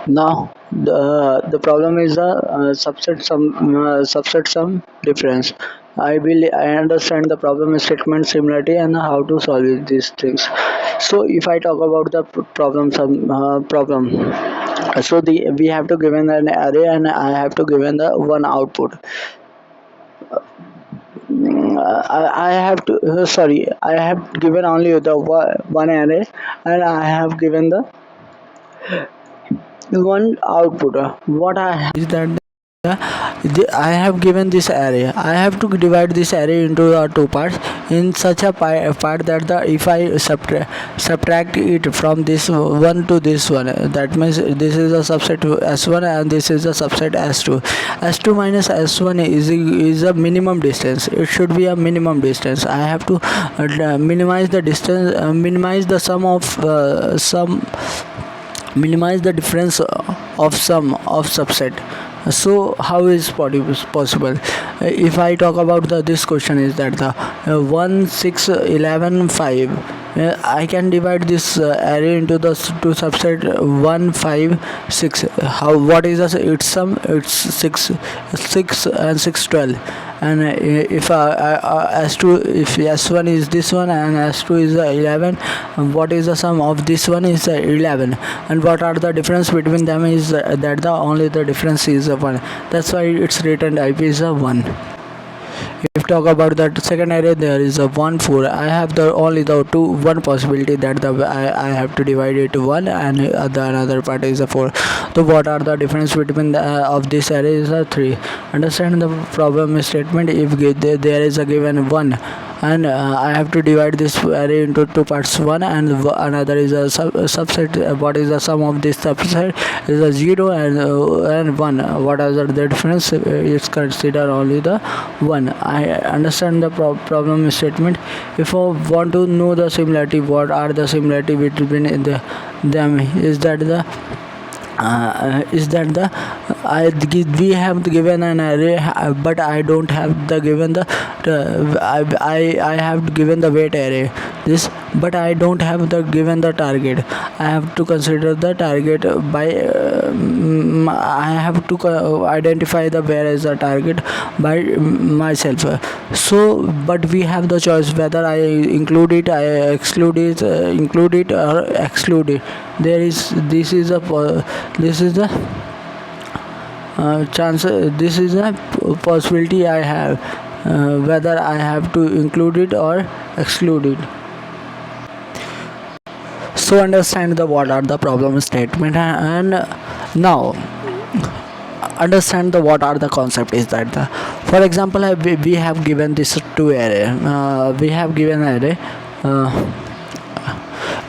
Now the problem is the subset sum difference. I understand the problem statement similarity and how to solve these things. So if I talk about the problem, so the we have to given an array and I have to given the one output. I have to sorry, I have given only the one array and I have given the one output. What I have is that I have given this array. I have to divide this array into two parts in such a part that the if I subtract it from this one to this one, that means this is a subset S1 and this is a subset S2. S2 minus S1 is a minimum distance. It should be a minimum distance. I have to minimize the distance, minimize the difference of sum of subset. So how is possible? If I talk about this question is that the 1 6 11 5, I can divide this array into the two subset 1 5 6. How, what is the its sum? It's 6 and 6 12. And if S2, if S1 is this one and S2 is 11, what is the sum of this one is 11, and what are the difference between them is that the only the difference is 1. That's why it's written IP is 1. If talk about that second array, there is a 1 4. I have the only the one possibility that I have to divide it to 1 and the another part is a 4. So what are the difference between the of this array is a 3. Understand the problem statement. If there is a given 1 and I have to divide this array into two parts, one and another is a subset. What is the sum of this subset is a 0 and 1. What are the difference? It's consider only the 1. I understand the problem statement. If I want to know the similarity, what are the similarity between them is that the we have given an array, but I don't have the given the I have given the weight array this, but I don't have the given the target. I have to consider the target by I have to identify the where is the target by myself. So but we have the choice whether I include it, I exclude it, include it or exclude it. There is this is the chance, this is a possibility I have, whether I have to include it or exclude it. So understand the what are the problem statement, and now understand the what are the concept is that the, for example we have given this two array, we have given array,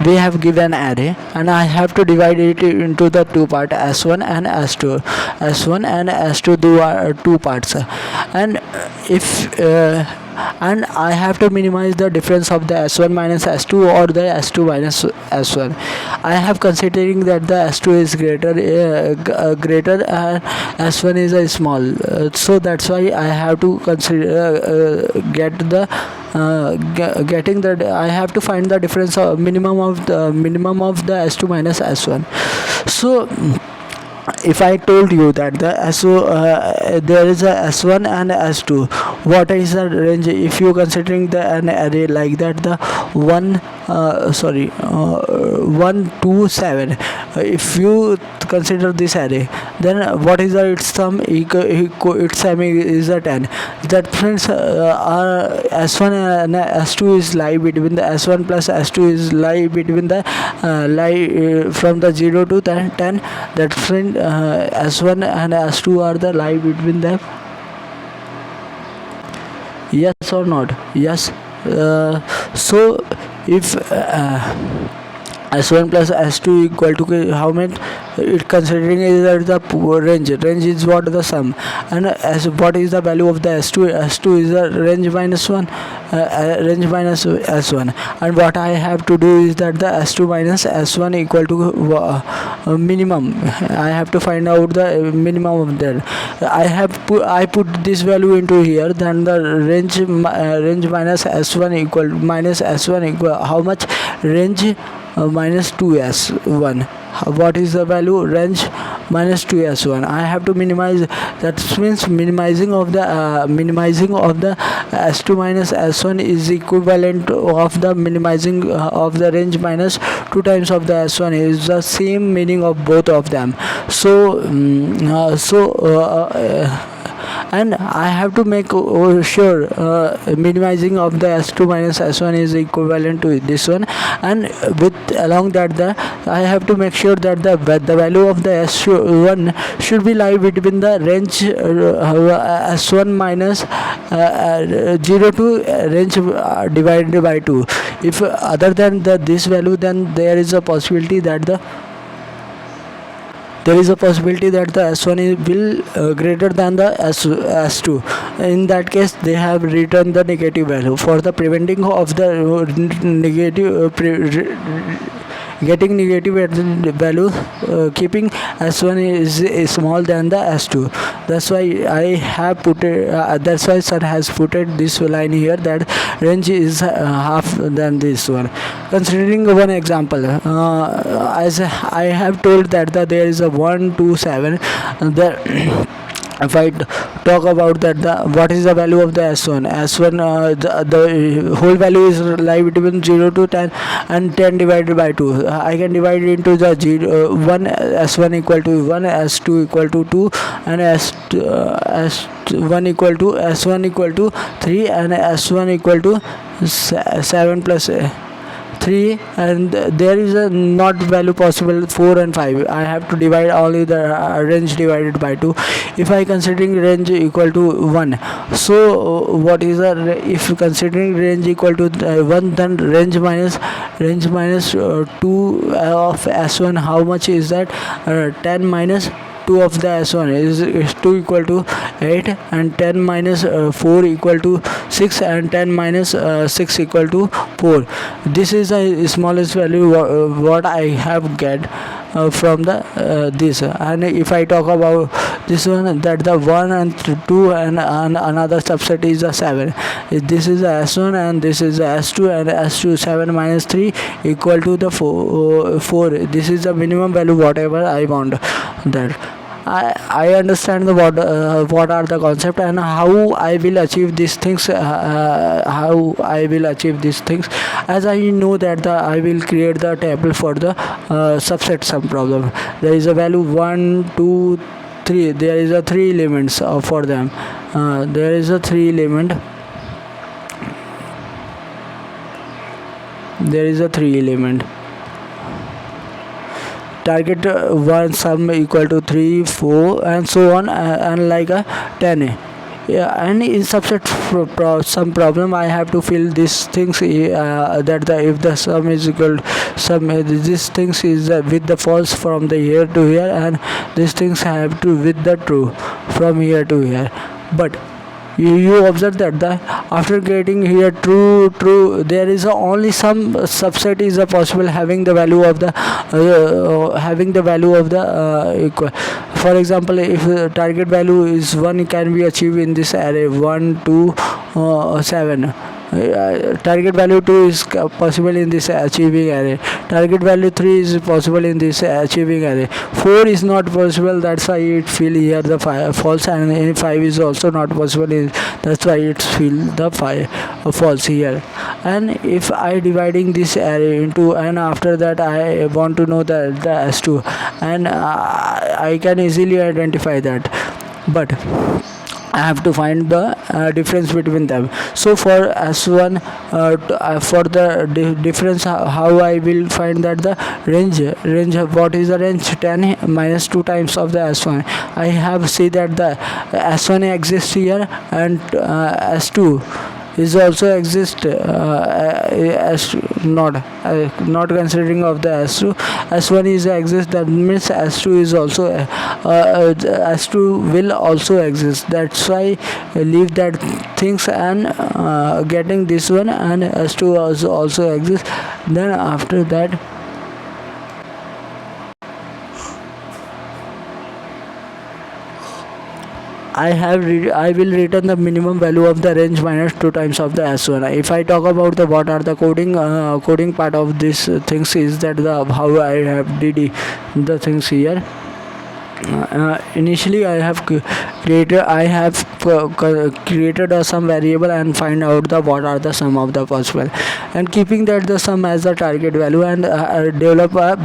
we have given array and I have to divide it into the two part S1 and S2. S1 and S2 do are two parts, and if and I have to minimize the difference of the S1 minus S2 or the S2 minus S1. I have considering that the S2 is greater and S1 is a small, so that's why I have to consider getting that I have to find the difference of minimum of the S2 minus S1. So if I told you that the there is a S1 and S2, what is the range? If you considering the an array like that, the 1 2 7, if you consider this array, then what is the its sum? Its sum is a 10. That means S1 and S2 is lie between the S1 plus S2 is lie between the from the 0 to 10. That means S1 and S2 are the lie between them. Yes or not? Yes. So if S1 plus S2 equal to how many? It considering is that the range. Range is what the sum, and as what is the value of the S2? S2 is the range minus 1, range minus S1, and what I have to do is that the S2 minus S1 equal to minimum. I have to find out the minimum of that. I put this value into here, then the range minus S1 equal minus S1 equal how much? Range minus 2S1. What is the value? Range minus 2s1. I have to minimize, that means minimizing of the s2 minus s1 is equivalent of the minimizing of the range minus 2 times of the s1, is the same meaning of both of them. So and I have to make sure minimizing of the s2 minus s1 is equivalent to this one, and with along that I have to make sure that the value of the s1 should be lie between the range s1 minus 0 to range divided by 2. If other than this value, then there is a possibility that the s1 will greater than the s2. In that case, they have written the negative value for the preventing of the negative getting negative value, keeping s1 is small than the s2. That's why I have put it, that's why sir has put it this line here, that range is half than this one. Considering one example, as I have told that there is a 1 2 7 there. If I talk about that, what is the value of the s1, the whole value is lie between 0 to 10 and 10 divided by 2. I can divide it into the 1 s1 equal to 1, s2 equal to 2, and s1 equal to 3, and s1 equal to 7 plus 3, and there is a not value possible 4 and 5. I have to divide only the range divided by 2. If I considering range equal to 1, so what is the, if considering range equal to 1, then range minus 2 of s1, how much is that? 10 minus 2 of the s1 is 2 equal to 8, and 10 minus 4 equal to 6, and 10 minus 6 equal to 4. This is the smallest value what I have get from the this. And if I talk about this one, that the 1 and 2 and another subset is a 7. This is a s1 and this is a s2, and s2 7 minus 3 equal to the 4. This is the minimum value whatever I want. That I understand the what are the concept and how I will achieve these things, as I know that I will create the table for the subset sum problem. There is a value 1 2 3, there is a 3 elements for them. There is a 3 element, target 1 sum equal to 3 4 and so on, and like a 10. Yeah, and in subset some problem I have to fill these things, that if the sum is equal sum, these things is with the false from the here to here, and these things have to with the true from here to here. But you observe that after getting here true, there is only some subset is possible having the value of the equal. For example, if target value is 1, can be achieved in this array 1 2 7. Target value 2 is possible in this achieving array. Target value 3 is possible in this achieving array. 4 is not possible, that's why it fill here the false, and 5 is also not possible, that's why it fill the false here. And if I dividing this array into, and after that I want to know the s2, and I can easily identify that, but I have to find the difference between them. So for s1, for the difference, how I will find that the range, what is the range? 10 minus 2 times of the s1. I have see that the s1 exists here, and s2 is also exist as not considering of the s2. S1 is exist, that means s2 is also s2 will also exist. That's why leave that things and getting this one, and s2 also exists. Then after that I will return the minimum value of the range minus 2 times of the s1. If I talk about the what are the coding part of this things, is that the how I have did the things here. initially created some variable and find out the what are the sum of the possible, and keeping that the sum as the target value, and develop a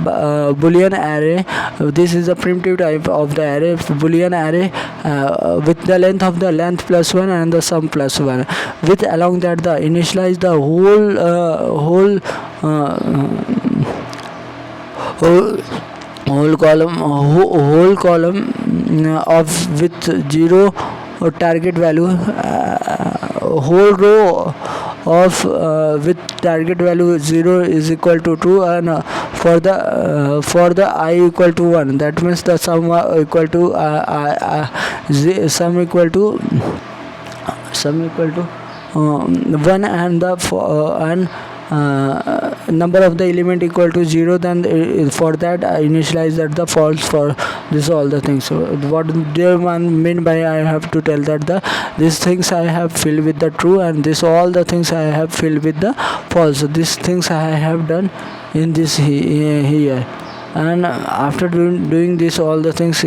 boolean array. This is a primitive type of the array, boolean array, with the length plus 1 and the sum plus 1, with along that the initialize the whole whole column of with 0 target value, whole row of with target value 0 is equal to true, and for the I equal to 1, that means the sum equal to sum equal to 1, and the and number of the element equal to 0, then for that I initialize that the false for this all the things. So what they mean by I have to tell that the these things I have filled with the true, and this all the things I have filled with the false. So these things I have done in this here, and after doing this all the things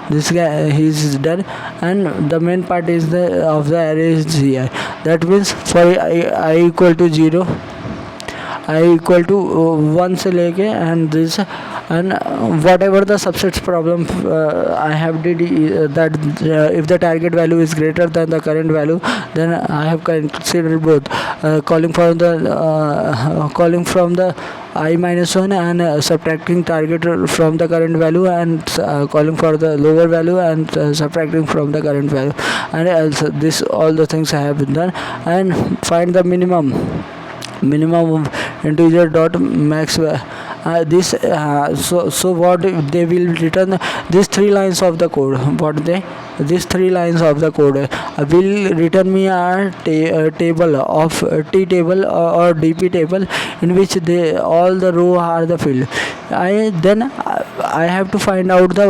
this guy he's done, and the main part is the of the array is here. That means for I equal to 0, I equal to 1 से लेके and this, and whatever the subsets problem I have did that if the target value is greater than the current value, then I have considered both calling from the I minus 1 and subtracting target from the current value, and calling for the lower value and subtracting from the current value, and also this all the things I have done, and find the minimum of integer dot max. This so what they will return these 3 lines of the code. These 3 lines of the code will return me a table of T table or DP table, in which all the row are the field. I have to find out the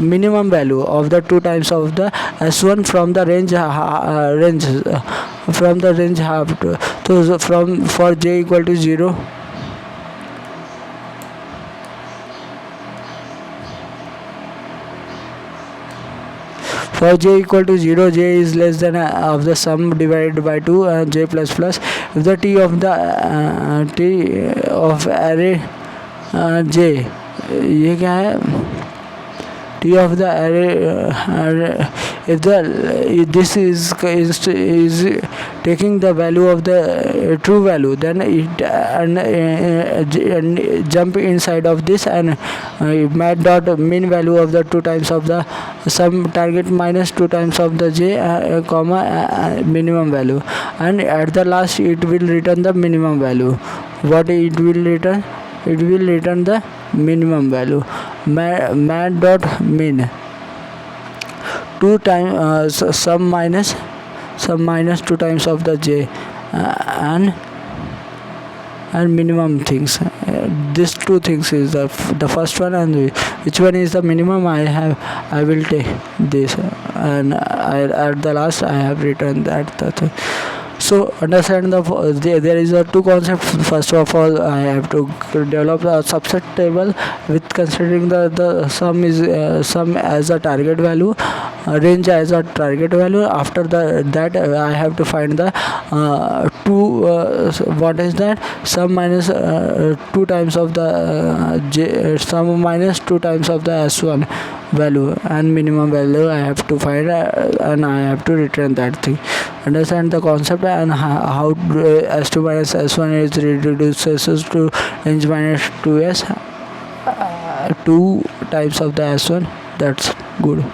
minimum value of the 2 times of the S1 from the range from the range have to, so from for j equal to 0, for j equal to 0, j is less than of the sum divided by 2 and j plus plus. If the t of array j, ये क्या है, t of the array if this is taking the value of the true value, then it and jump inside of this, and mat dot min value of the 2 times of the sum target minus 2 times of the j comma minimum value, and at the last it will return the minimum value. What it will return? It will return the minimum value. Mat dot min 2 times sum minus 2 times of the j and minimum things. These 2 things is the first one, and which one is the minimum I will take this, and at the last I have written that thing. So understand there is a 2 concepts. First of all, I have to develop a subset table with considering the sum is sum as a target value, range as a target value. After that I have to find the what is that, sum minus 2 times of the sum minus 2 times of the S1 value, and minimum value I have to find, and I have to return that thing. Understand the concept, and how S2 minus S1 is reduces to range minus 2s 2 times of the S1. That's good.